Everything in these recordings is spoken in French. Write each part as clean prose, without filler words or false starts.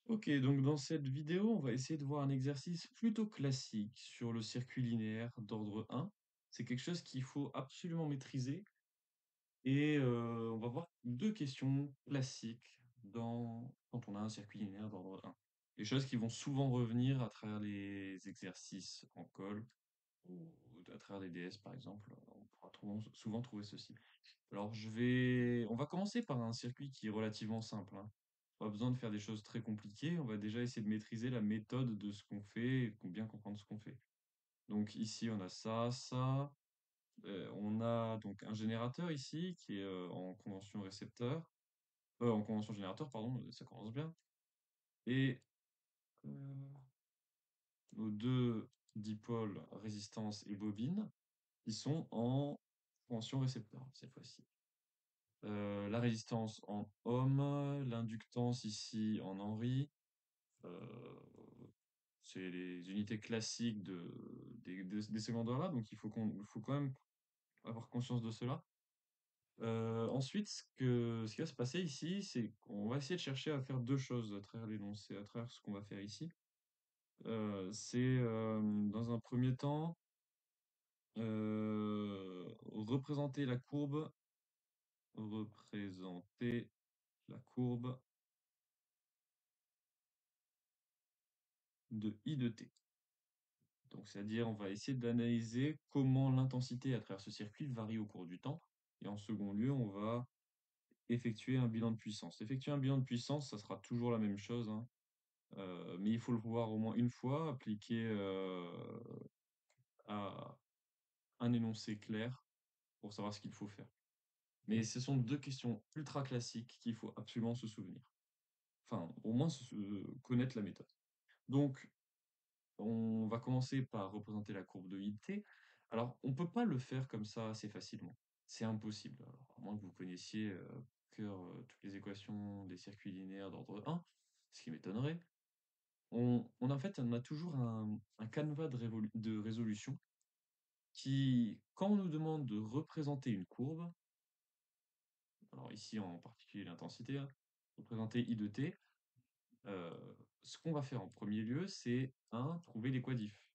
Ok, donc dans cette vidéo, on va essayer de voir un exercice plutôt classique sur le circuit linéaire d'ordre 1. C'est quelque chose qu'il faut absolument maîtriser et on va voir deux questions classiques quand on a un circuit linéaire d'ordre 1. Des choses qui vont souvent revenir à travers les exercices en colle ou à travers des DS par exemple. On pourra souvent trouver ceci. Alors on va commencer par un circuit qui est relativement simple, hein. Pas besoin de faire des choses très compliquées, on va déjà essayer de maîtriser la méthode de ce qu'on fait et bien comprendre ce qu'on fait. Donc ici, on a ça, ça. On a donc un générateur ici qui est en convention récepteur, en convention générateur, pardon, ça commence bien. Et euh, nos deux dipôles résistance et bobine qui sont en convention récepteur cette fois-ci. La résistance en ohm, l'inductance ici en Henry. euh, c'est les unités classiques des secondaires-là, donc il faut quand même avoir conscience de cela. Ensuite, ce qui va se passer ici, c'est qu'on va essayer de chercher à faire deux choses à travers l'énoncé, à travers ce qu'on va faire ici. Dans un premier temps, représenter représenter la courbe de I de t. Donc, c'est-à-dire, on va essayer d'analyser comment l'intensité à travers ce circuit varie au cours du temps. Et en second lieu, on va effectuer un bilan de puissance. Effectuer un bilan de puissance, ça sera toujours la même chose, hein. Mais il faut le voir au moins une fois, appliqué à un énoncé clair pour savoir ce qu'il faut faire. Mais ce sont deux questions ultra classiques qu'il faut absolument se souvenir. Enfin, au moins connaître la méthode. Donc, on va commencer par représenter la courbe de IT. Alors, on ne peut pas le faire comme ça assez facilement. C'est impossible. Alors, à moins que vous connaissiez par cœur toutes les équations des circuits linéaires d'ordre 1, ce qui m'étonnerait. En fait, on a toujours un canevas de résolution qui, quand on nous demande de représenter une courbe, alors ici en particulier l'intensité, hein, représenter I de t, ce qu'on va faire en premier lieu, c'est trouver les quadifs.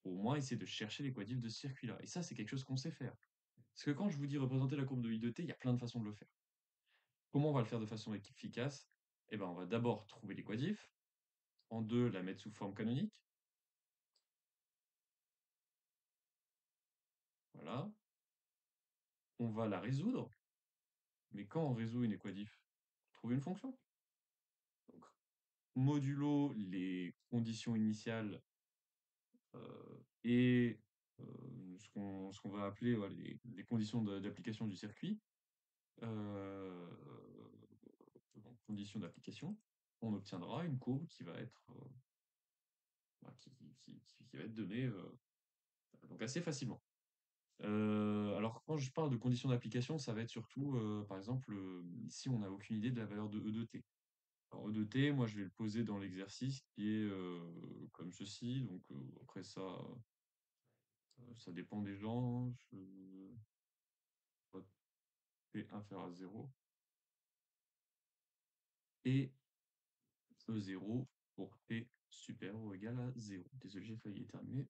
Au moins essayer de chercher les quadifs de ce circuit-là. Et ça, c'est quelque chose qu'on sait faire. Parce que quand je vous dis représenter la courbe de I de t, il y a plein de façons de le faire. Comment on va le faire de façon efficace? Eh ben, on va d'abord trouver les quadifs. En deux, la mettre sous forme canonique. Voilà. On va la résoudre. Mais quand on résout une équadif, on trouve une fonction. Donc, modulo les conditions initiales et ce qu'on va appeler voilà, les conditions d'application du circuit. Euh, donc, conditions d'application, on obtiendra une courbe qui va être, bah, qui va être donnée donc assez facilement. Alors, quand je parle de conditions d'application, ça va être surtout, par exemple, ici, on n'a aucune idée de la valeur de E de t. Alors, E de t, moi, je vais le poser dans l'exercice qui est comme ceci. Donc, après ça dépend des gens. T inférieur à 0 et E0 pour t supérieur ou égal à 0. Désolé, j'ai failli éternuer.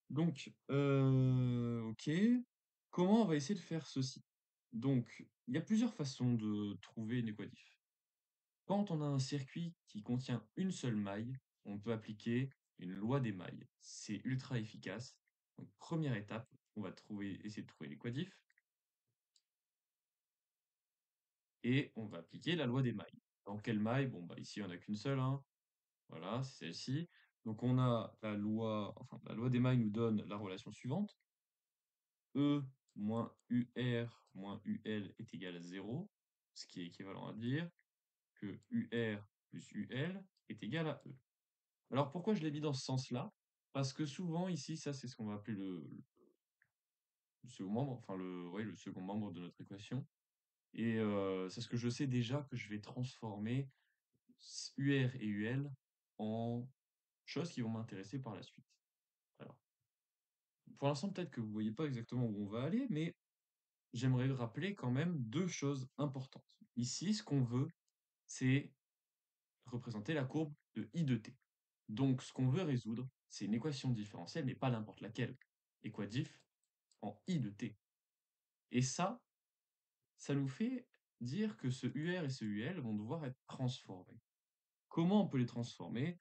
Donc, ok. Comment on va essayer de faire ceci? Donc, il y a plusieurs façons de trouver une équadif. Quand on a un circuit qui contient une seule maille, on peut appliquer une loi des mailles. C'est ultra efficace. Donc, première étape, on va essayer de trouver l'équadif et on va appliquer la loi des mailles. Dans quelle maille? Bon, bah, ici, on n'a qu'une seule, hein. Voilà, c'est celle-ci. Donc, on a la loi des mailles nous donne la relation suivante. E moins UR moins UL est égal à 0, ce qui est équivalent à dire que UR plus UL est égal à E. Alors pourquoi je l'ai mis dans ce sens-là? Parce que souvent ici, ça c'est ce qu'on va appeler le second membre, enfin ouais, le second membre de notre équation. Et c'est ce que je sais déjà que je vais transformer UR et UL en choses qui vont m'intéresser par la suite. Alors, pour l'instant, peut-être que vous ne voyez pas exactement où on va aller, mais j'aimerais rappeler quand même deux choses importantes. Ici, ce qu'on veut, c'est représenter la courbe de I de t. Donc, ce qu'on veut résoudre, c'est une équation différentielle, mais pas n'importe laquelle. Et quoi diff en I de t. Et ça nous fait dire que ce UR et ce UL vont devoir être transformés. Comment on peut les transformer?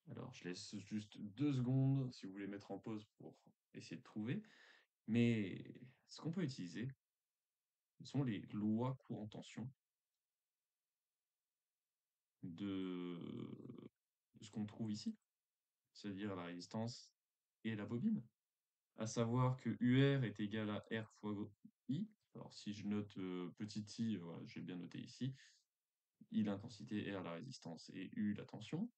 Alors, je laisse juste 2 secondes si vous voulez mettre en pause pour essayer de trouver. Mais ce qu'on peut utiliser, ce sont les lois courant-tension de de ce qu'on trouve ici, c'est-à-dire la résistance et la bobine. À savoir que UR est égal à R fois I. Alors si je note, petit i, voilà, j'ai bien noté ici. I l'intensité, R la résistance et U la tension.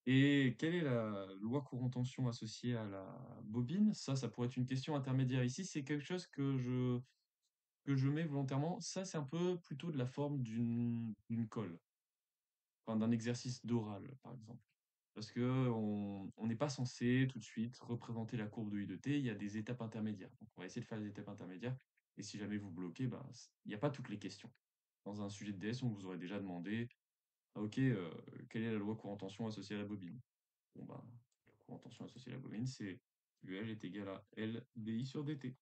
Et quelle est la loi courant-tension associée à la bobine? Ça pourrait être une question intermédiaire ici. C'est quelque chose que je mets volontairement. Ça, c'est un peu plutôt de la forme d'une colle, enfin d'un exercice d'oral, par exemple. Parce qu'on n'est pas censé tout de suite représenter la courbe de I de t, il y a des étapes intermédiaires. Donc on va essayer de faire les étapes intermédiaires. Et si jamais vous bloquez, bah, il n'y a pas toutes les questions. Dans un sujet de DS, on vous aurait déjà demandé, ah, ok, quelle est la loi courant-tension associée à la bobine? Bon, bah, la courant-tension associée à la bobine, c'est UL est égal à L dI sur dt.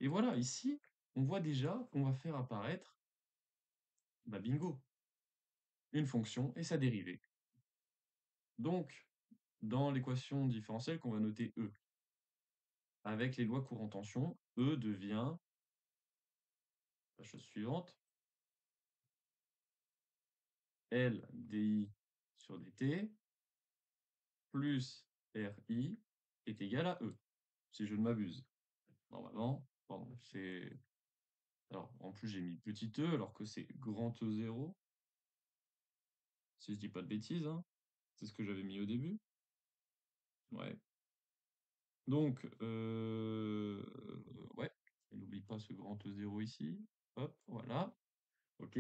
Et voilà, ici, on voit déjà qu'on va faire apparaître, bah, bingo, une fonction et sa dérivée. Donc, dans l'équation différentielle qu'on va noter E, avec les lois courant-tension, E devient la chose suivante, L dI sur dt plus RI est égal à E, si je ne m'abuse. Normalement, pardon, c'est... Alors, en plus, j'ai mis petit e, alors que c'est grand E0, si je dis pas de bêtises, hein. C'est ce que j'avais mis au début. Ouais. Donc, ouais, et n'oublie pas ce grand E0 ici. Hop, voilà. OK.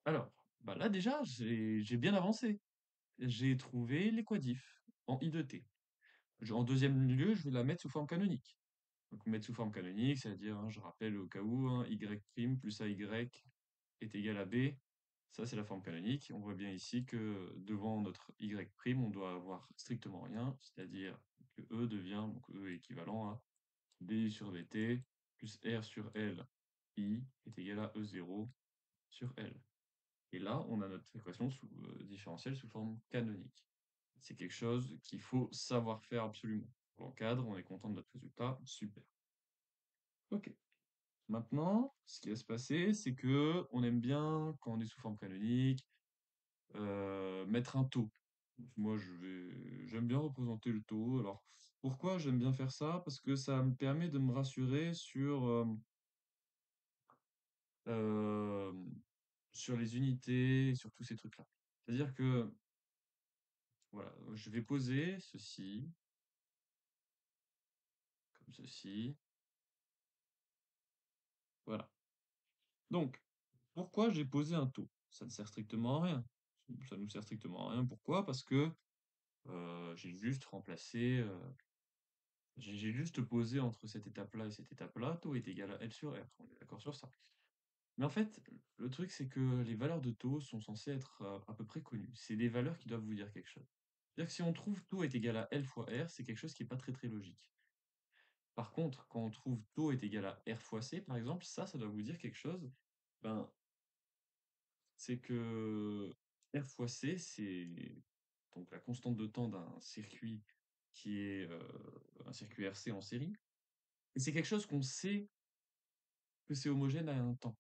Alors, bah là déjà, j'ai bien avancé. J'ai trouvé l'équadif en I de t. En deuxième lieu, je vais la mettre sous forme canonique. Donc mettre sous forme canonique, c'est-à-dire, hein, je rappelle au cas où, hein, y' plus AY est égal à B. Ça, c'est la forme canonique. On voit bien ici que devant notre Y', on doit avoir strictement rien, c'est-à-dire que E devient, donc E équivalent à DI sur dt plus R sur L I est égal à E0 sur L. Et là, on a notre équation différentielle sous forme canonique. C'est quelque chose qu'il faut savoir faire absolument. Pour l'encadre, on est content de notre résultat, super. Ok. Maintenant, ce qui va se passer, c'est que on aime bien, quand on est sous forme canonique, mettre un taux. Moi, j'aime bien représenter le taux. Alors, pourquoi j'aime bien faire ça? Parce que ça me permet de me rassurer sur les unités, sur tous ces trucs-là. C'est-à-dire que, voilà, je vais poser ceci, comme ceci, voilà. Donc, pourquoi j'ai posé un taux? Ça ne sert strictement à rien. Ça nous sert strictement à rien. Pourquoi? Parce que j'ai juste remplacé, j'ai juste posé entre cette étape-là et cette étape-là, taux est égal à L sur R. On est d'accord sur ça. Mais en fait, le truc, c'est que les valeurs de taux sont censées être à peu près connues. C'est des valeurs qui doivent vous dire quelque chose. C'est-à-dire que si on trouve taux est égal à L fois R, c'est quelque chose qui n'est pas très très logique. Par contre, quand on trouve taux est égal à R fois C, par exemple, ça doit vous dire quelque chose. Ben, c'est que R fois C, c'est donc la constante de temps d'un circuit qui est un circuit RC en série. Et c'est quelque chose qu'on sait que c'est homogène à un temps.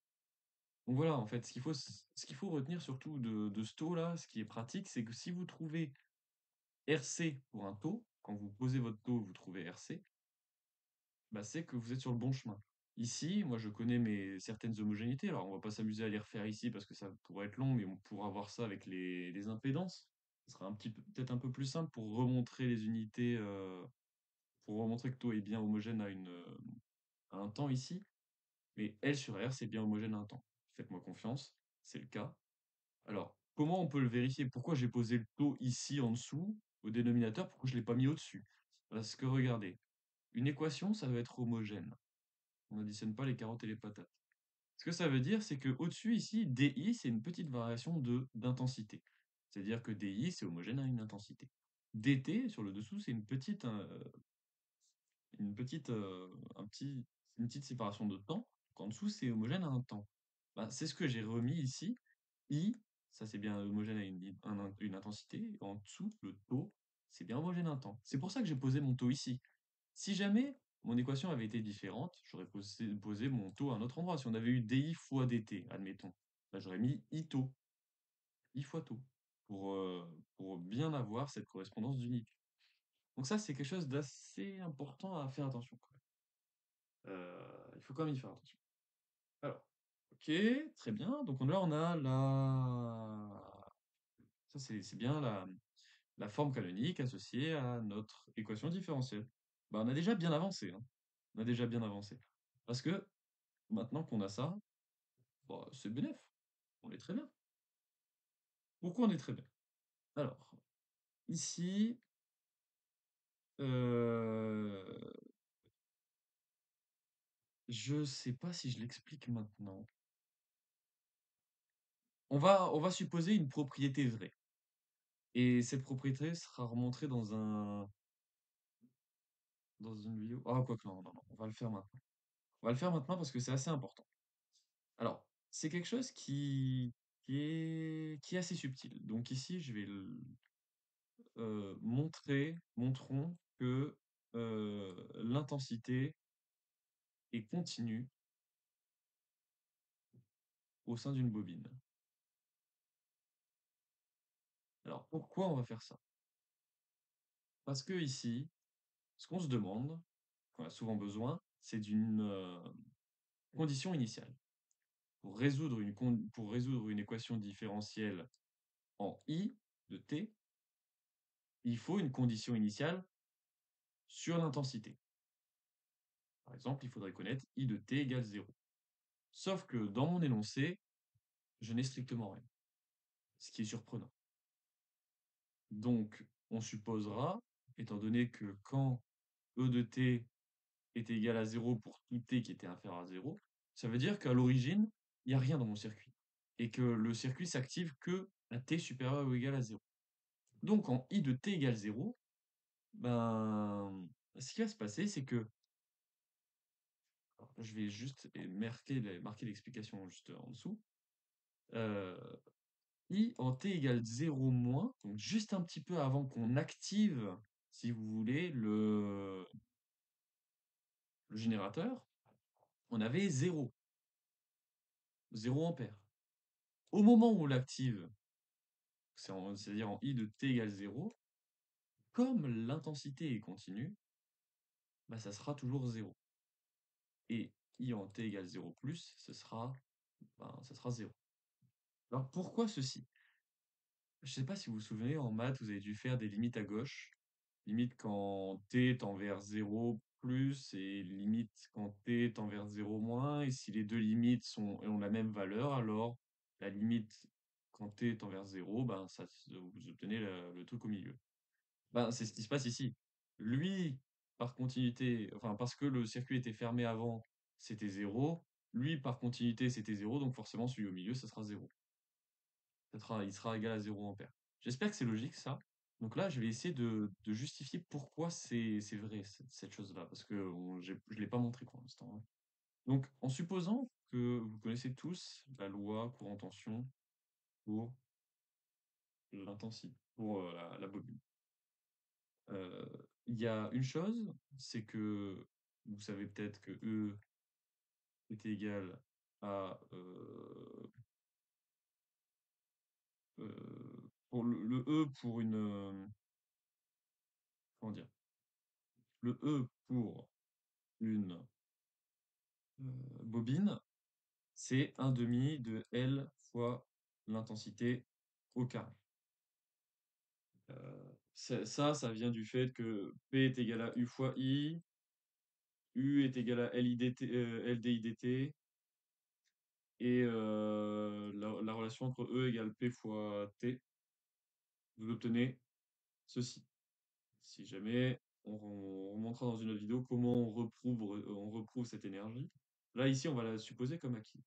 Donc voilà, en fait, ce qu'il faut retenir surtout de ce taux-là, ce qui est pratique, c'est que si vous trouvez RC pour un taux, quand vous posez votre taux, vous trouvez RC, bah, c'est que vous êtes sur le bon chemin. Ici, moi, je connais certaines homogénéités. Alors, on va pas s'amuser à les refaire ici parce que ça pourrait être long, mais on pourra voir ça avec les impédances. Ce sera peut-être un peu plus simple pour remontrer les unités, pour remontrer que taux est bien homogène à un temps ici. Mais L sur R, c'est bien homogène à un temps. Faites-moi confiance, c'est le cas. Alors, comment on peut le vérifier? Pourquoi j'ai posé le taux ici en dessous, au dénominateur, pourquoi je ne l'ai pas mis au-dessus? Parce que regardez, une équation, ça doit être homogène. On n'additionne pas les carottes et les patates. Ce que ça veut dire, c'est qu'au-dessus, ici, DI, c'est une petite variation d'intensité. C'est-à-dire que DI, c'est homogène à une intensité. DT, sur le dessous, c'est une petite, un petit une petite séparation de temps. Donc en dessous, c'est homogène à un temps. Bah, c'est ce que j'ai remis ici. I, ça c'est bien homogène à une intensité. En dessous, le taux, c'est bien homogène à un temps. C'est pour ça que j'ai posé mon taux ici. Si jamais mon équation avait été différente, j'aurais posé mon taux à un autre endroit. Si on avait eu DI fois DT, admettons, bah, j'aurais mis I taux, I fois taux, pour bien avoir cette correspondance d'unité. Donc ça, c'est quelque chose d'assez important à faire attention quand même. Il faut quand même y faire attention. Alors, OK, très bien. Donc là, on a la ça c'est bien la forme canonique associée à notre équation différentielle. Bah, on a déjà bien avancé, hein. On a déjà bien avancé. Parce que maintenant qu'on a ça, bah, c'est bénef. On est très bien. Pourquoi on est très bien? Alors, ici, heu, je sais pas si je l'explique maintenant. On va supposer une propriété vraie et cette propriété sera remontrée dans une vidéo. Ah quoique non, non, non, on va le faire maintenant. On va le faire maintenant parce que c'est assez important. Alors, c'est quelque chose qui est assez subtil. Donc ici, je vais montrons que l'intensité est continue au sein d'une bobine. Alors pourquoi on va faire ça? Parce que ici, ce qu'on se demande, qu'on a souvent besoin, c'est d'une condition initiale. Pour résoudre une équation différentielle en I de t, il faut une condition initiale sur l'intensité. Par exemple, il faudrait connaître I de t égale 0. Sauf que dans mon énoncé, je n'ai strictement rien, ce qui est surprenant. Donc, on supposera, étant donné que quand E de t était égal à 0 pour tout t qui était inférieur à 0, ça veut dire qu'à l'origine, il n'y a rien dans mon circuit. Et que le circuit s'active que à t supérieur ou égal à 0. Donc, en I de t égale 0, ben, ce qui va se passer, c'est que, alors, je vais juste marquer l'explication juste en dessous. Euh, I en t égale 0 moins, donc juste un petit peu avant qu'on active, si vous voulez, le générateur, on avait 0, 0 ampère. Au moment où on l'active, c'est-à-dire en I de t égale 0, comme l'intensité est continue, bah, ça sera toujours 0. Et I en t égale 0 plus, ça sera 0. Alors pourquoi ceci? Je ne sais pas si vous vous souvenez, en maths, vous avez dû faire des limites à gauche. Limite quand t tend vers 0 plus et limite quand t tend vers 0 moins. Et si les deux limites ont la même valeur, alors la limite quand t tend vers 0, ben, vous obtenez le truc au milieu. Ben, c'est ce qui se passe ici. Lui, par continuité, enfin parce que le circuit était fermé avant, c'était 0. Lui, par continuité, c'était 0, donc forcément celui au milieu, ça sera 0. Il sera égal à 0 ampère. J'espère que c'est logique ça. Donc là, je vais essayer de justifier pourquoi c'est vrai cette chose-là, parce que je ne l'ai pas montré pour l'instant, hein. Donc, en supposant que vous connaissez tous la loi courant tension pour l'intensité, pour la bobine. Il y a une chose, c'est que vous savez peut-être que E est égal à pour le E pour comment dire, le E pour une bobine, c'est un demi de L fois l'intensité au carré. Ça vient du fait que P est égal à U fois I, U est égal à LDI dt, et la relation entre E égale P fois T, vous obtenez ceci. Si jamais, on montrera dans une autre vidéo comment on reprouve cette énergie. Là, ici, on va la supposer comme acquis.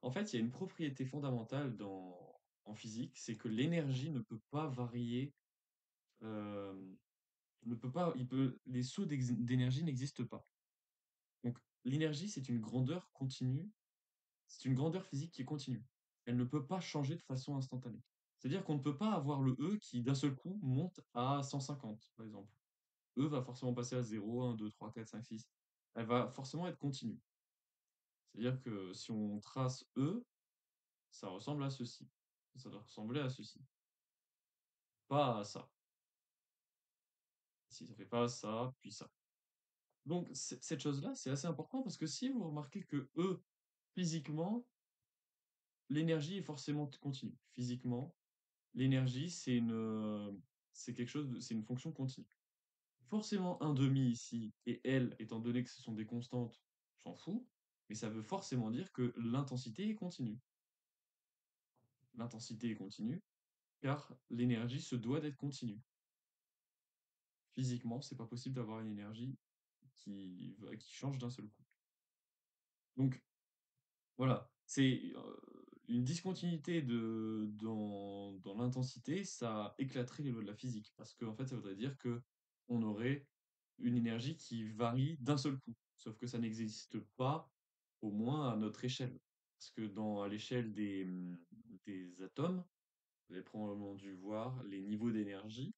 En fait, il y a une propriété fondamentale en physique, c'est que l'énergie ne peut pas varier, ne peut pas, les sauts d'énergie n'existent pas. Donc, l'énergie, c'est une grandeur continue, c'est une grandeur physique qui est continue. Elle ne peut pas changer de façon instantanée. C'est-à-dire qu'on ne peut pas avoir le E qui, d'un seul coup, monte à 150, par exemple. E va forcément passer à 0, 1, 2, 3, 4, 5, 6. Elle va forcément être continue. C'est-à-dire que si on trace E, ça ressemble à ceci. Ça doit ressembler à ceci. Pas à ça. Si ça fait pas ça, puis ça. Donc, cette chose-là, c'est assez important parce que si vous remarquez que E, physiquement, l'énergie est forcément continue. Physiquement, l'énergie, c'est quelque chose c'est une fonction continue. Forcément, un demi ici et L, étant donné que ce sont des constantes, on s'en fout, mais ça veut forcément dire que l'intensité est continue. L'intensité est continue car l'énergie se doit d'être continue. Physiquement, c'est pas possible d'avoir une énergie qui change d'un seul coup. Donc, voilà, c'est une discontinuité dans l'intensité, ça éclaterait les lois de la physique. Parce qu'en fait, ça voudrait dire que on aurait une énergie qui varie d'un seul coup. Sauf que ça n'existe pas, au moins à notre échelle. Parce que à l'échelle des atomes, vous avez probablement dû voir les niveaux d'énergie.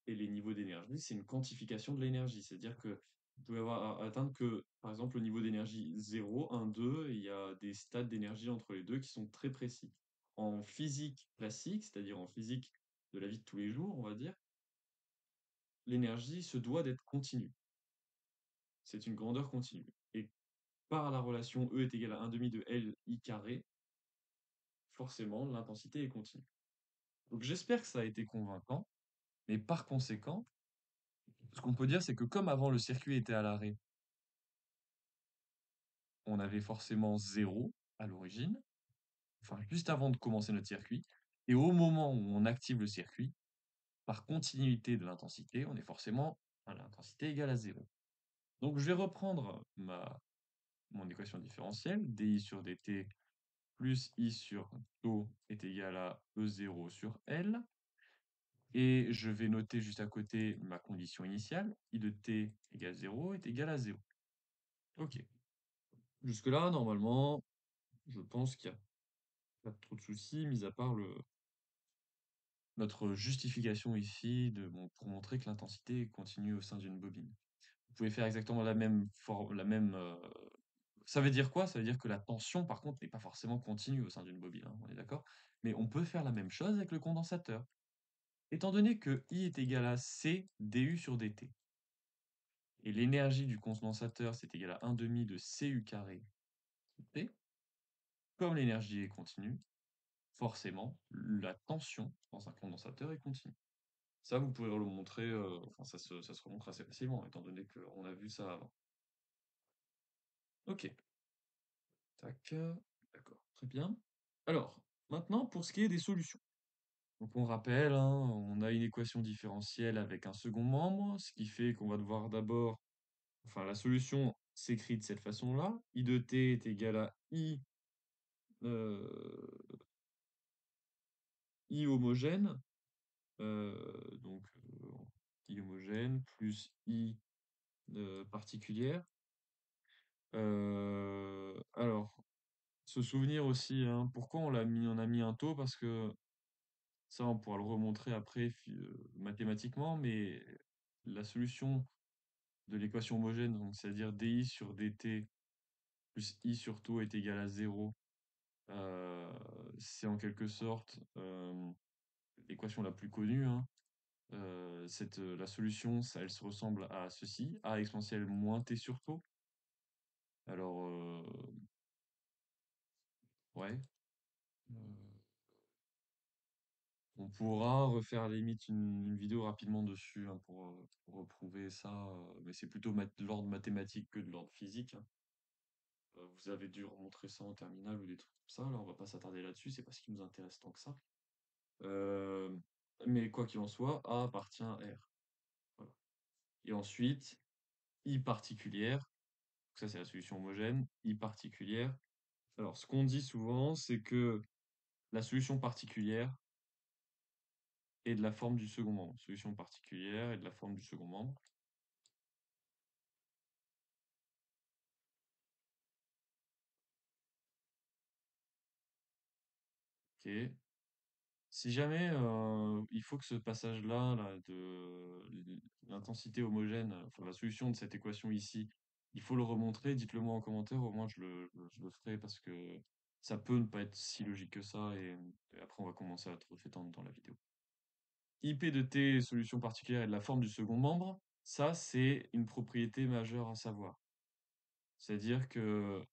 Et les niveaux d'énergie, c'est une quantification de l'énergie. C'est-à-dire que vous pouvez atteindre que, par exemple, au niveau d'énergie 0, 1, 2, il y a des stades d'énergie entre les deux qui sont très précis. En physique classique, c'est-à-dire en physique de la vie de tous les jours, on va dire, l'énergie se doit d'être continue. C'est une grandeur continue. Et par la relation E est égal à 1 demi de L I carré, forcément, l'intensité est continue. Donc j'espère que ça a été convaincant, mais par conséquent, ce qu'on peut dire, c'est que comme avant le circuit était à l'arrêt, on avait forcément 0 à l'origine, enfin juste avant de commencer notre circuit, et au moment où on active le circuit, par continuité de l'intensité, on est forcément à l'intensité égale à 0. Donc je vais reprendre mon équation différentielle, dI sur dt plus I sur taux est égal à E0 sur L, et je vais noter juste à côté ma condition initiale, I de t égale 0 est égal à 0. Ok. Jusque-là, normalement, je pense qu'il n'y a pas trop de soucis, mis à part notre justification ici pour montrer que l'intensité est continue au sein d'une bobine. Vous pouvez faire exactement ça veut dire quoi? Ça veut dire que la tension, par contre, n'est pas forcément continue au sein d'une bobine, hein, on est d'accord? Mais on peut faire la même chose avec le condensateur. Étant donné que I est égal à C dU sur dt, et l'énergie du condensateur, c'est égal à 1 demi de Cu carré T, comme l'énergie est continue, forcément, la tension dans un condensateur est continue. Ça, vous pouvez le montrer, enfin, ça se remontre assez facilement, étant donné qu'on a vu ça avant. Ok, tac, d'accord, très bien. Alors, maintenant, pour ce qui est des solutions. Donc, on rappelle, hein, on a une équation différentielle avec un second membre, ce qui fait qu'on va devoir d'abord, enfin, la solution s'écrit de cette façon-là. I de t est égal à euh, I homogène, donc I homogène plus I particulière. Alors, se souvenir aussi, hein, pourquoi on a mis un taux, parce que ça, on pourra le remontrer après mathématiquement, mais la solution de l'équation homogène, donc c'est-à-dire dI sur dt plus I sur taux est égal à 0, c'est en quelque sorte l'équation la plus connue, hein. La solution, elle se ressemble à ceci, a exponentielle moins t sur taux. Alors, ouais. On pourra refaire à la limite une vidéo rapidement dessus, hein, pour reprouver ça, mais c'est plutôt de l'ordre mathématique que de l'ordre physique, hein. Vous avez dû remontrer ça en terminale ou des trucs comme ça, là on va pas s'attarder là-dessus, c'est pas ce qui nous intéresse tant que ça. Euh, mais quoi qu'il en soit, A appartient à R. Voilà. Et ensuite, I particulière, ça c'est la solution homogène, I particulière. Alors ce qu'on dit souvent, c'est que la solution particulière et de la forme du second membre. Solution particulière et de la forme du second membre. Ok. Si jamais il faut que ce passage-là là, de l'intensité homogène, enfin la solution de cette équation ici, il faut le remontrer, dites-le moi en commentaire, au moins je le ferai parce que ça peut ne pas être si logique que ça et après on va commencer à trop s'étendre dans la vidéo. IP de t, solution particulière et de la forme du second membre, ça c'est une propriété majeure à savoir. C'est-à-dire que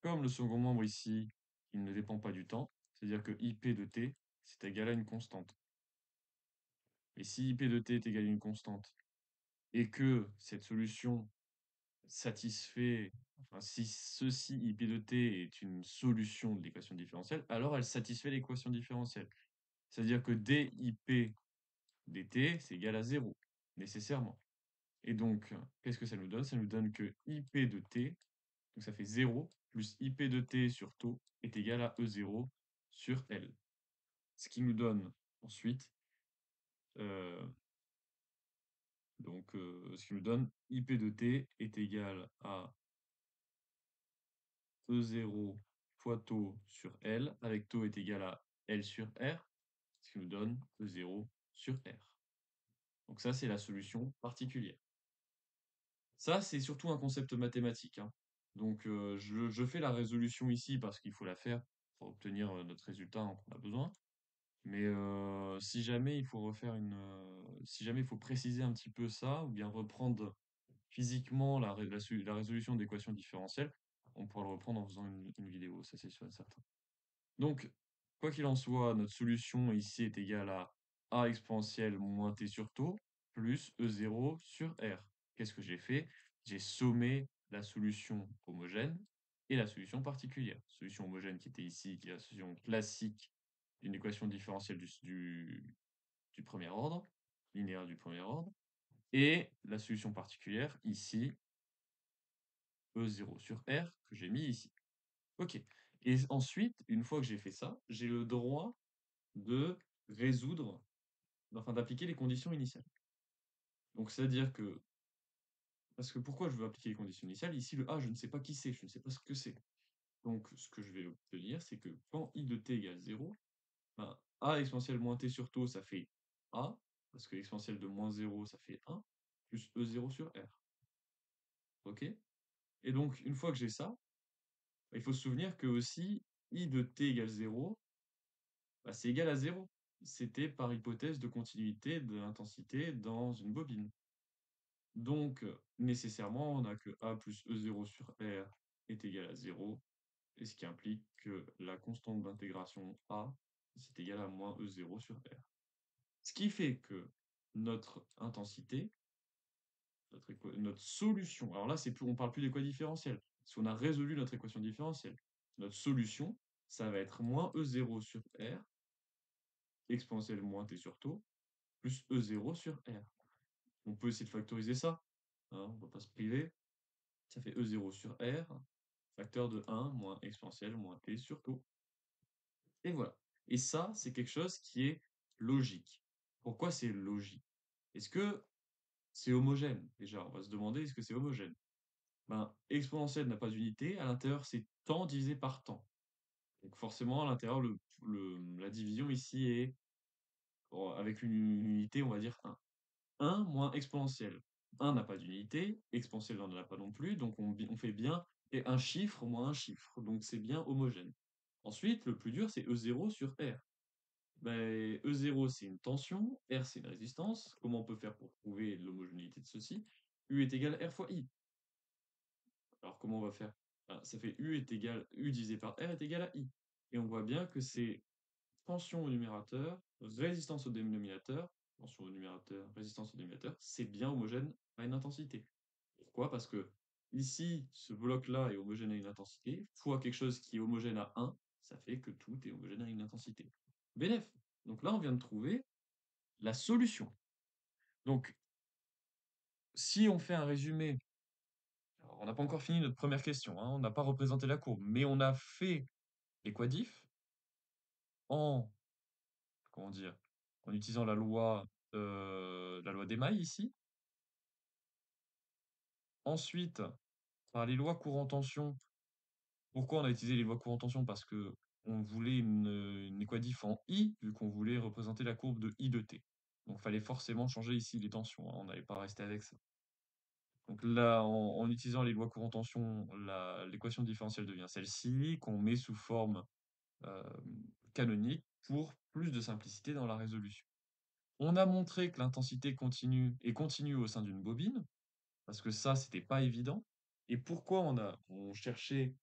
comme le second membre ici, il ne dépend pas du temps, c'est-à-dire que IP de t, c'est égal à une constante. Et si IP de t est égal à une constante et que cette solution satisfait, enfin si ceci IP de t est une solution de l'équation différentielle, alors elle satisfait l'équation différentielle. C'est-à-dire que dIP dt, c'est égal à 0, nécessairement. Et donc, qu'est-ce que ça nous donne? Ça nous donne que IP de t, donc ça fait 0, plus IP de t sur tau est égal à E0 sur L. Ce qui nous donne ensuite, euh, ce qui nous donne IP de t est égal à E0 fois tau sur L, avec tau est égal à L sur R, ce qui nous donne E0 sur R. Donc ça, c'est la solution particulière. Ça, c'est surtout un concept mathématique, hein. Donc je fais la résolution ici parce qu'il faut la faire pour obtenir notre résultat dont on a besoin. Mais si jamais il faut si jamais il faut préciser un petit peu ça, ou bien reprendre physiquement la résolution d'équations différentielles, on pourra le reprendre en faisant une vidéo, ça c'est sûr et certain. Donc, quoi qu'il en soit, notre solution ici est égale à a exponentielle moins t sur tau plus E0 sur R. Qu'est-ce que j'ai fait? J'ai sommé la solution homogène et la solution particulière. Solution homogène qui était ici, qui est la solution classique d'une équation différentielle du premier ordre, linéaire du premier ordre, et la solution particulière ici, E0 sur R, que j'ai mis ici. Ok. Et ensuite, une fois que j'ai fait ça, j'ai le droit de résoudre, enfin d'appliquer les conditions initiales. Donc c'est-à-dire que, parce que pourquoi je veux appliquer les conditions initiales? Ici, le A, je ne sais pas qui c'est, je ne sais pas ce que c'est. Donc ce que je vais obtenir, c'est que quand I de t égale 0, ben, A exponentielle moins t sur tau, ça fait A, parce que exponentielle de moins 0, ça fait 1, plus E0 sur R. Ok? Et donc, une fois que j'ai ça, il faut se souvenir que aussi, I de t égale 0, bah, c'est égal à 0. C'était par hypothèse de continuité de l'intensité dans une bobine. Donc, nécessairement, on a que A plus E0 sur R est égal à 0, et ce qui implique que la constante d'intégration A, c'est égal à moins E0 sur R. Ce qui fait que notre intensité, notre solution, alors là, on parle plus d'équation différentielle, parce qu'on a résolu notre équation différentielle. Notre solution, ça va être moins E0 sur R, exponentielle moins t sur tau, plus E0 sur R. On peut essayer de factoriser ça, hein, on ne va pas se priver. Ça fait E0 sur R, facteur de 1 moins exponentielle moins t sur tau. Et voilà. Et ça, c'est quelque chose qui est logique. Pourquoi c'est logique? Est-ce que c'est homogène? Déjà, on va se demander, est-ce que c'est homogène? Ben, exponentielle n'a pas d'unité, à l'intérieur, c'est temps divisé par temps. Donc forcément, à l'intérieur, la division ici est, avec une unité, on va dire 1. 1 moins exponentielle. 1 n'a pas d'unité, exponentielle n'en a pas non plus, donc on fait bien et un chiffre moins un chiffre, donc c'est bien homogène. Ensuite, le plus dur, c'est E0 sur R. Ben, E0, c'est une tension, R, c'est une résistance. Comment on peut faire pour prouver l'homogénéité de ceci? U est égal à R fois I. Alors comment on va faire? Ben, ça fait U divisé par R est égal à I. Et on voit bien que c'est tension au numérateur, résistance au dénominateur, tension au numérateur, résistance au dénominateur, c'est bien homogène à une intensité. Pourquoi? Parce que ici, ce bloc-là est homogène à une intensité, fois quelque chose qui est homogène à 1, ça fait que tout est homogène à une intensité. BNF. Donc là, on vient de trouver la solution. Donc, si on fait un résumé, alors on n'a pas encore fini notre première question, hein, on n'a pas représenté la courbe, mais on a fait les quadifs, en, comment dire? En utilisant la loi d'émail ici. Ensuite, par les lois courant tension. Pourquoi on a utilisé les lois courant tension? Parce que on voulait une équadif en I, vu qu'on voulait représenter la courbe de I de t. Donc fallait forcément changer ici les tensions, hein, on n'allait pas rester avec ça. Donc là, en utilisant les lois courant tension, l'équation différentielle devient celle-ci, qu'on met sous forme canonique pour plus de simplicité dans la résolution. On a montré que l'intensité continue est continue au sein d'une bobine, parce que ça, c'était pas évident. Et pourquoi on cherchait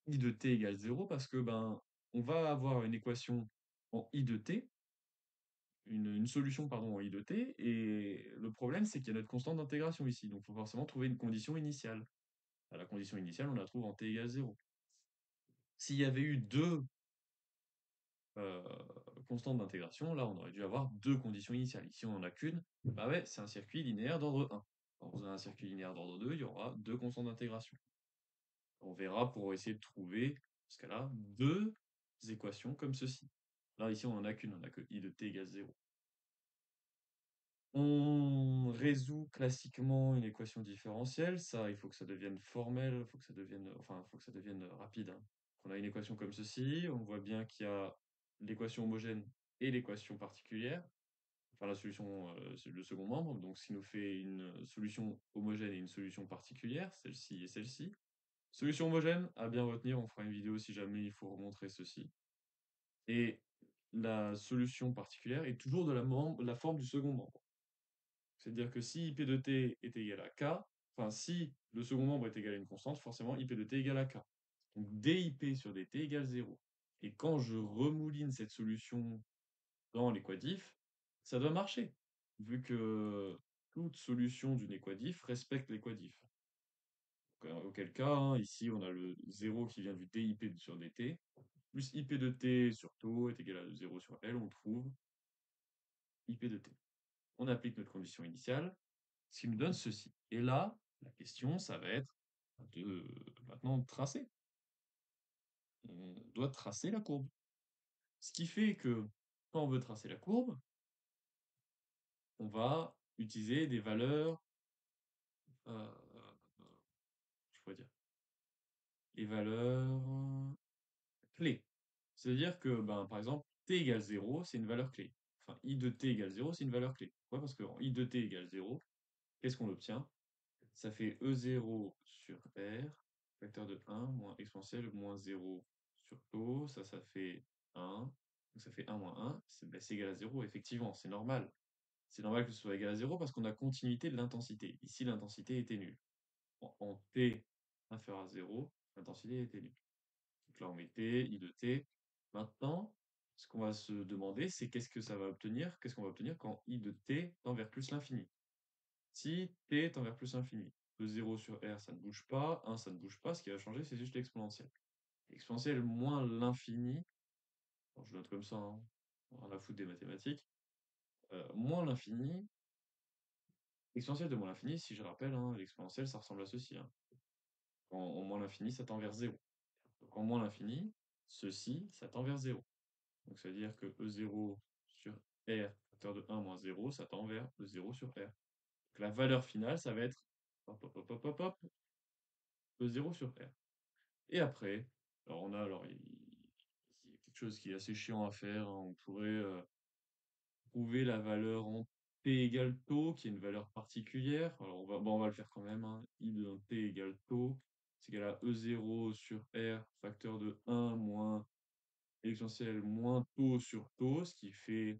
I de t égale 0? Parce que ben, on va avoir une équation en I de t, une solution pardon, en I de t, et le problème, c'est qu'il y a notre constante d'intégration ici. Donc, il faut forcément trouver une condition initiale. À la condition initiale, on la trouve en t égale 0. S'il y avait eu deux constantes d'intégration, là, on aurait dû avoir deux conditions initiales. Ici, on n'en a qu'une. Bah ouais, c'est un circuit linéaire d'ordre 1. Dans un circuit linéaire d'ordre 2, il y aura deux constantes d'intégration. On verra pour essayer de trouver, dans ce cas-là, deux équations comme ceci. Là, ici, on n'en a qu'une, on n'a que I de t égale 0. On résout classiquement une équation différentielle. Ça, il faut que ça devienne formel, il faut que ça devienne, enfin, il faut que ça devienne rapide, hein. On a une équation comme ceci. On voit bien qu'il y a l'équation homogène et l'équation particulière. Enfin, la solution, c'est le second membre. Donc, ce qui nous fait une solution homogène et une solution particulière, celle-ci et celle-ci. Solution homogène, à bien retenir, on fera une vidéo si jamais il faut remontrer ceci. Et la solution particulière est toujours de la forme du second membre. C'est-à-dire que si IP de t est égal à k, enfin si le second membre est égal à une constante, forcément IP de t égale à k. Donc dip sur dt égale 0. Et quand je remouline cette solution dans l'équadif, ça doit marcher, vu que toute solution d'une équadif respecte l'équadif. Auquel cas, hein, ici on a le 0 qui vient du dip sur dt, plus ip de t sur tau est égal à 0 sur L, on trouve ip de t. On applique notre condition initiale, ce qui nous donne ceci. Et là, la question, ça va être de maintenant tracer. On doit tracer la courbe. Ce qui fait que quand on veut tracer la courbe, on va utiliser des valeurs, je pourrais dire, les valeurs clés. C'est-à-dire que, ben, par exemple, t égale 0, c'est une valeur clé. Enfin, i de t égale 0, c'est une valeur clé. Pourquoi? Parce qu'en i de t égale 0, qu'est-ce qu'on obtient? Ça fait E0 sur R, facteur de 1, moins exponentielle, moins 0 sur tau, ça fait 1. Donc ça fait 1 moins 1, c'est égal à 0, effectivement, c'est normal. C'est normal que ce soit égal à 0 parce qu'on a continuité de l'intensité. Ici, l'intensité était nulle. En t inférieur à 0, l'intensité était nulle. Donc là, on met t, i de t. Maintenant, ce qu'on va se demander, c'est qu'est-ce que ça va obtenir, qu'est-ce qu'on va obtenir quand i de t tend vers plus l'infini. Si t tend vers plus l'infini, E0 sur R, ça ne bouge pas, 1, ça ne bouge pas, ce qui va changer, c'est juste l'exponentielle. L'exponentielle moins l'infini, bon, je note comme ça, hein, rien à foutre des mathématiques, moins l'infini, l'exponentielle de moins l'infini, si je rappelle, hein, l'exponentielle, ça ressemble à ceci, hein. En moins l'infini, ça tend vers 0. Donc en moins l'infini, ceci, ça tend vers 0. Donc ça veut dire que E0 sur R, facteur de 1 moins 0, ça tend vers E0 sur R. Donc la valeur finale, ça va être hop, hop, hop, hop, hop, hop, E0 sur R. Et après, alors on a alors il y a quelque chose qui est assez chiant à faire, hein. On pourrait trouver la valeur en t égale tau, qui est une valeur particulière. Alors on va le faire quand même, hein. I de t égale tau, c'est égal à E0 sur R, facteur de 1 moins exponentielle moins tau sur tau, ce qui fait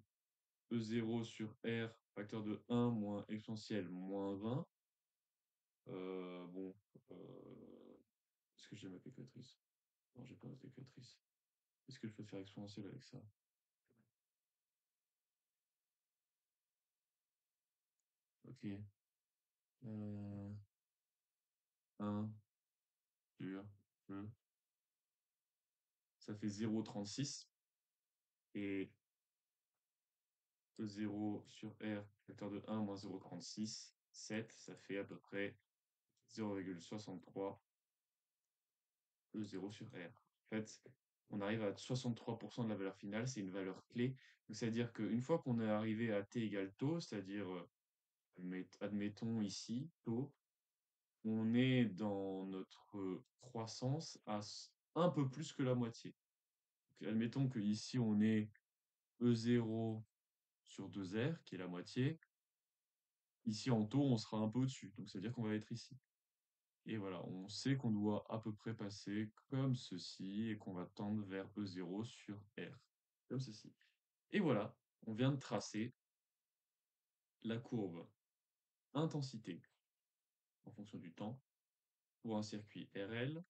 E0 sur R, facteur de 1 moins exponentielle moins 20. Bon, est-ce que j'ai ma calculatrice? Non, j'ai pas ma calculatrice. Est-ce que je peux faire exponentielle avec ça? Ok. 1 sur 2. Ça fait 0,36. Et 0 sur R, facteur de 1 moins 0,36. 7, ça fait à peu près 0,63 E0 sur R. En fait, on arrive à 63% de la valeur finale, c'est une valeur clé. Donc, c'est-à-dire qu'une fois qu'on est arrivé à t égale taux, c'est-à-dire, admettons ici, taux, on est dans notre croissance à un peu plus que la moitié. Donc, admettons que ici on est E0 sur 2R, qui est la moitié. Ici en taux, on sera un peu au-dessus. Donc, c'est-à-dire qu'on va être ici. Et voilà, on sait qu'on doit à peu près passer comme ceci et qu'on va tendre vers E0 sur R, comme ceci. Et voilà, on vient de tracer la courbe intensité en fonction du temps pour un circuit RL.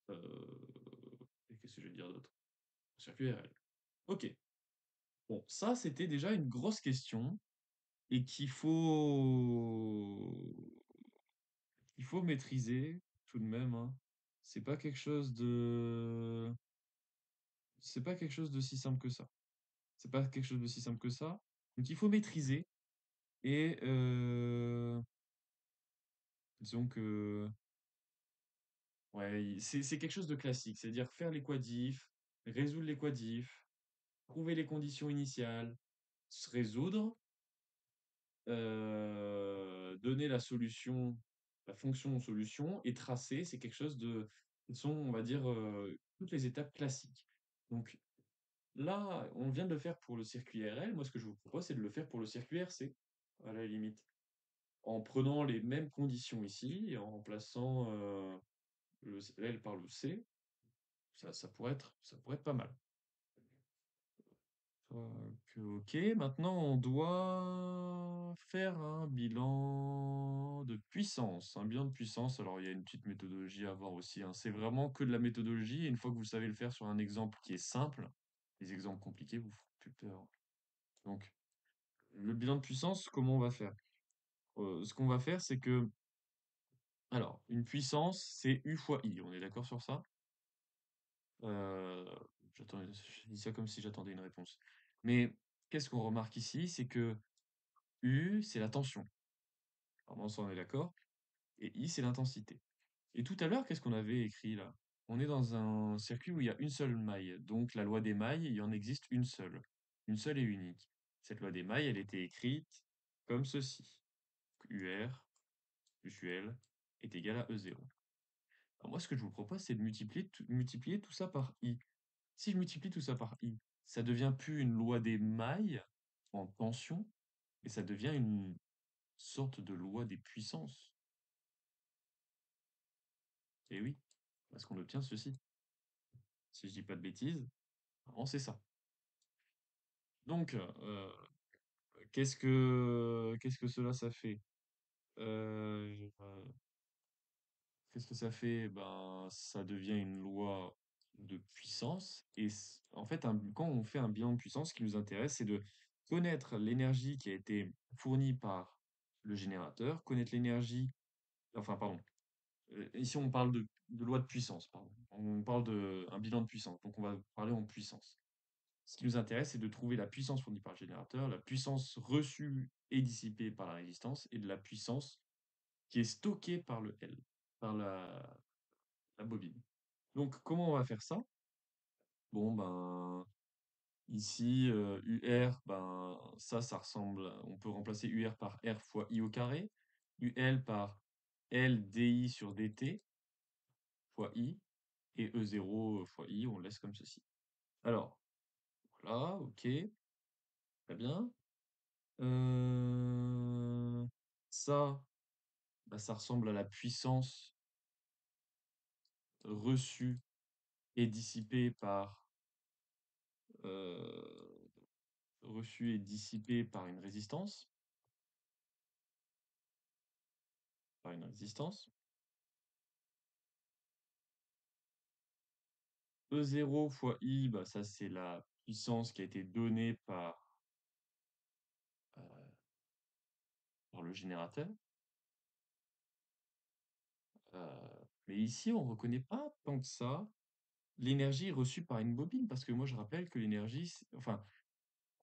Et qu'est-ce que je vais dire d'autre? Circuit RL. Ok. Bon, ça, c'était déjà une grosse question et il faut maîtriser tout de même, hein. C'est pas quelque chose de, c'est pas quelque chose de si simple que ça. C'est pas quelque chose de si simple que ça. Donc, il faut maîtriser et disons que ouais, c'est quelque chose de classique, c'est-à-dire faire les quadifs, résoudre les quadifs, trouver les conditions initiales, se résoudre, donner la solution, la fonction solution et tracer, c'est quelque chose de, ce sont, on va dire, toutes les étapes classiques. Donc là, on vient de le faire pour le circuit RL. Moi, ce que je vous propose, c'est de le faire pour le circuit RC, à la limite, en prenant les mêmes conditions ici et en remplaçant le L par le C. Ça pourrait être pas mal. Ok, maintenant on doit faire un bilan de puissance. Un bilan de puissance, alors il y a une petite méthodologie à voir aussi, hein. C'est vraiment que de la méthodologie. Et une fois que vous savez le faire sur un exemple qui est simple, les exemples compliqués vous font plus peur. Donc, le bilan de puissance, comment on va faire? Ce qu'on va faire, c'est que, alors, une puissance, c'est U fois I. On est d'accord sur ça? Euh, je dis ça comme si j'attendais une réponse. Mais qu'est-ce qu'on remarque ici? C'est que U, c'est la tension. Alors, ça, on est d'accord. Et I, c'est l'intensité. Et tout à l'heure, qu'est-ce qu'on avait écrit là? On est dans un circuit où il y a une seule maille. Donc, la loi des mailles, il y en existe une seule. Une seule et unique. Cette loi des mailles, elle était écrite comme ceci. UR plus UL est égal à E0. Alors moi, ce que je vous propose, c'est de multiplier tout ça par I. Si je multiplie tout ça par I, ça devient plus une loi des mailles en tension, mais ça devient une sorte de loi des puissances. Et oui, parce qu'on obtient ceci. Si je dis pas de bêtises, vraiment c'est ça. Donc, qu'est-ce que cela ça fait? Euh, euh, Qu'est-ce que ça fait? Ben, ça devient une loi de puissance. Et en fait, quand on fait un bilan de puissance, ce qui nous intéresse, c'est de connaître l'énergie qui a été fournie par le générateur, connaître l'énergie, enfin, pardon, ici on parle de loi de puissance, pardon. On parle d'un bilan de puissance, donc on va parler en puissance. Ce qui nous intéresse, c'est de trouver la puissance fournie par le générateur, la puissance reçue et dissipée par la résistance, et de la puissance qui est stockée par le L, par la bobine. Donc, comment on va faire ça? Bon, ben, ici, UR, ben, ça ressemble, on peut remplacer UR par R fois I au carré, UL par L dI sur dt fois I, et E0 fois I, on le laisse comme ceci. Alors, voilà, ok, très bien. Euh, Ça, bah, ça ressemble à la puissance reçue et dissipée euh, une résistance, par une résistance. E0 fois I, bah, ça c'est la puissance qui a été donnée euh, par le générateur. Mais ici, on ne reconnaît pas tant que ça l'énergie reçue par une bobine, parce que moi je rappelle que l'énergie, enfin,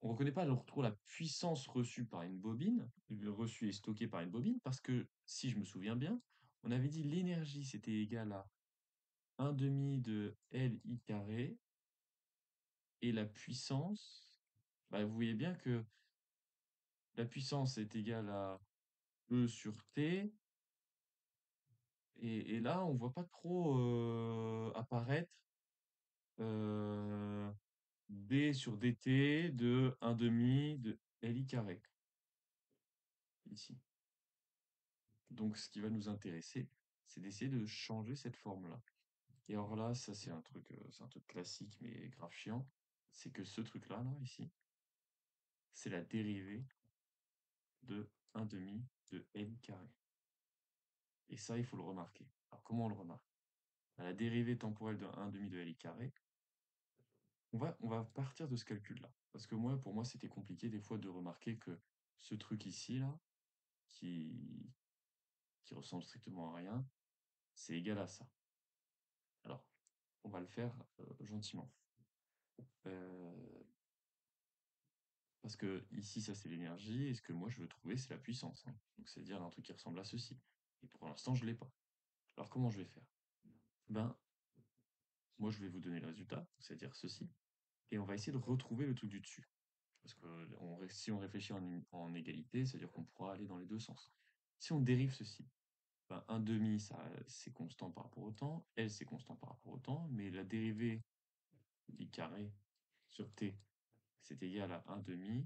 on ne reconnaît pas trop la puissance reçue par une bobine, reçue et stockée par une bobine, parce que si je me souviens bien, on avait dit l'énergie c'était égal à 1 demi de Li carré et la puissance, bah, vous voyez bien que la puissance est égale à E sur T, et là, on voit pas trop apparaître euh, D sur dt de 1 demi de Li carré, ici. Donc, ce qui va nous intéresser, c'est d'essayer de changer cette forme-là. Et alors là, ça, c'est un truc classique, mais grave chiant. C'est que ce truc-là, là, ici, c'est la dérivée de 1 demi de Li carré. Et ça, il faut le remarquer. Alors, comment on le remarque? À la dérivée temporelle de 1 demi de Li carré, on va partir de ce calcul-là. Parce que moi, pour moi, c'était compliqué des fois de remarquer que ce truc ici, là, qui, qui ressemble strictement à rien, c'est égal à ça. Alors, on va le faire gentiment. Euh, Parce que ici, ça c'est l'énergie, et ce que moi je veux trouver, c'est la puissance, hein. Donc c'est-à-dire un truc qui ressemble à ceci. Et pour l'instant, je ne l'ai pas. Alors comment je vais faire? Ben, moi je vais vous donner le résultat, c'est-à-dire ceci, et on va essayer de retrouver le truc du dessus. Parce que si on réfléchit en égalité, c'est-à-dire qu'on pourra aller dans les deux sens. Si on dérive ceci, ben, 1 demi, ça c'est constant par rapport au temps, L c'est constant par rapport au temps, mais la dérivée du carré sur t, c'est égal à 1 demi,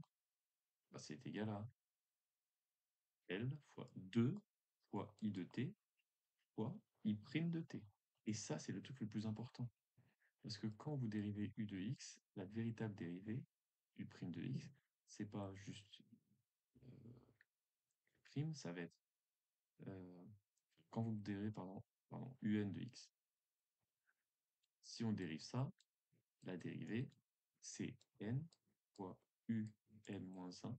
ben, c'est égal à L fois 2 fois I de t fois I' de t. Et ça, c'est le truc le plus important. Parce que quand vous dérivez U de x, la véritable dérivée, U' de x, c'est pas juste prime, ça va être, euh, quand vous dérivez, pardon, UN de x. Si on dérive ça, la dérivée, c'est n fois UN moins 1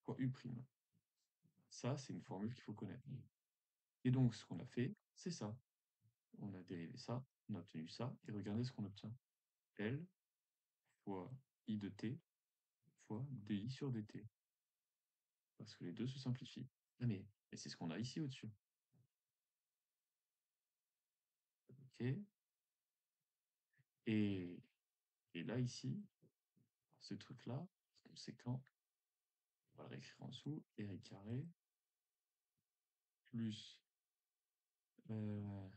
fois U'. Ça, c'est une formule qu'il faut connaître. Et donc, ce qu'on a fait, c'est ça. On a dérivé ça, on a obtenu ça, et regardez ce qu'on obtient. L fois I de t fois dI sur dt. Parce que les deux se simplifient. Ah mais c'est ce qu'on a ici au-dessus. OK. Et, et là, ici, ce truc-là, conséquent, on va le réécrire en dessous, R carré plus, euh,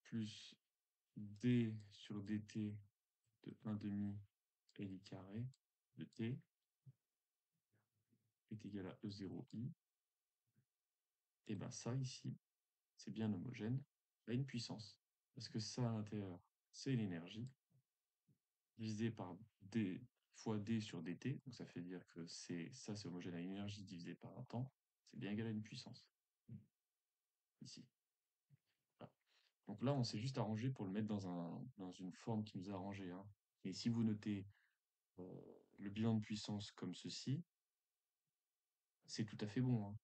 plus d sur dt de 1 demi Li carré de t est égal à E0i. Et bien ça, ici, c'est bien homogène à une puissance. Parce que ça, à l'intérieur, c'est l'énergie, divisé par d fois d sur dt, donc ça fait dire que ça, c'est homogène à une énergie divisée par un temps, c'est bien égal à une puissance, ici. Voilà. Donc là, on s'est juste arrangé pour le mettre dans une forme qui nous a arrangé, hein. Et si vous notez euh, le bilan de puissance comme ceci, c'est tout à fait bon, hein.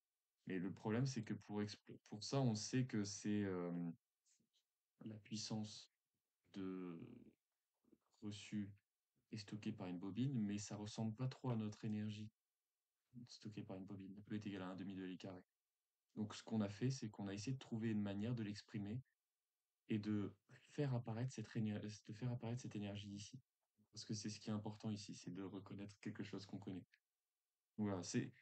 Mais le problème, c'est que pour ça, on sait que c'est la puissance de reçue est stockée par une bobine, mais ça ressemble pas trop à notre énergie stockée par une bobine. E est égal à 1 demi de Li carré. Donc ce qu'on a fait, c'est qu'on a essayé de trouver une manière de l'exprimer et de faire apparaître cette énergie ici. Parce que c'est ce qui est important ici, c'est de reconnaître quelque chose qu'on connaît. Voilà, c'est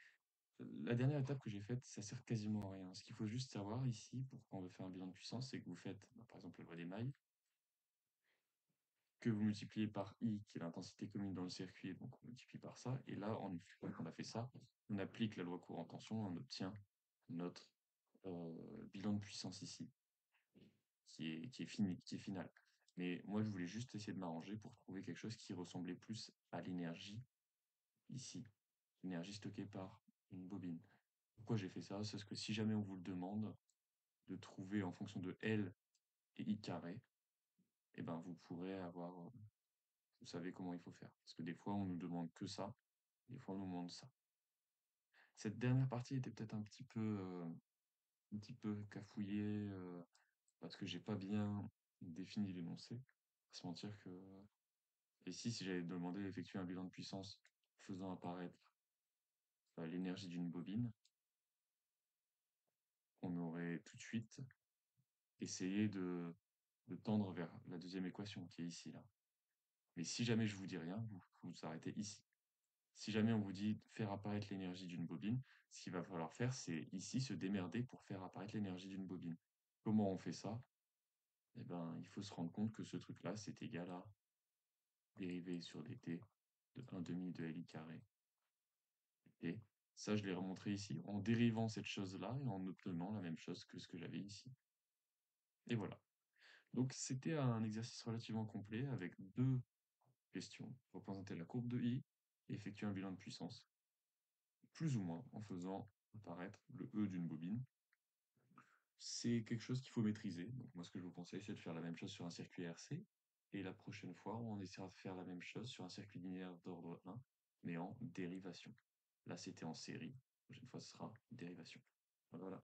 la dernière étape que j'ai faite, ça sert quasiment à rien. Ce qu'il faut juste savoir ici, pour quand on veut faire un bilan de puissance, c'est que vous faites, bah, par exemple, la loi des mailles, que vous multipliez par I, qui est l'intensité commune dans le circuit, donc on multiplie par ça. Et là, une fois qu'on a fait ça, on applique la loi courant tension, on obtient notre bilan de puissance ici, qui est fini, qui est final. Mais moi, je voulais juste essayer de m'arranger pour trouver quelque chose qui ressemblait plus à l'énergie ici, l'énergie stockée par une bobine. Pourquoi j'ai fait ça? C'est parce que si jamais on vous le demande de trouver en fonction de L et I carré, eh ben vous pourrez avoir, vous savez comment il faut faire. Parce que des fois, on nous demande que ça, des fois, on nous demande ça. Cette dernière partie était peut-être un petit peu cafouillée, parce que j'ai pas bien défini l'énoncé. Faut se mentir que ici, si j'avais demandé d'effectuer un bilan de puissance faisant apparaître l'énergie d'une bobine, on aurait tout de suite essayer de tendre vers la deuxième équation qui est ici, là. Mais si jamais je vous dis rien, vous arrêtez ici. Si jamais on vous dit faire apparaître l'énergie d'une bobine, ce qu'il va falloir faire, c'est ici se démerder pour faire apparaître l'énergie d'une bobine. Comment on fait ça? Eh ben, il faut se rendre compte que ce truc-là, c'est égal à dérivée sur dt de 1 demi de Li carré. Et ça, je l'ai remontré ici en dérivant cette chose-là et en obtenant la même chose que ce que j'avais ici. Et voilà. Donc, c'était un exercice relativement complet avec deux questions. Représenter la courbe de I et effectuer un bilan de puissance, plus ou moins en faisant apparaître le E d'une bobine. C'est quelque chose qu'il faut maîtriser. Donc moi, ce que je vous conseille, c'est de faire la même chose sur un circuit RC. Et la prochaine fois, on essaiera de faire la même chose sur un circuit linéaire d'ordre 1, mais en dérivation. Là, c'était en série. La prochaine fois, ce sera dérivation. Voilà.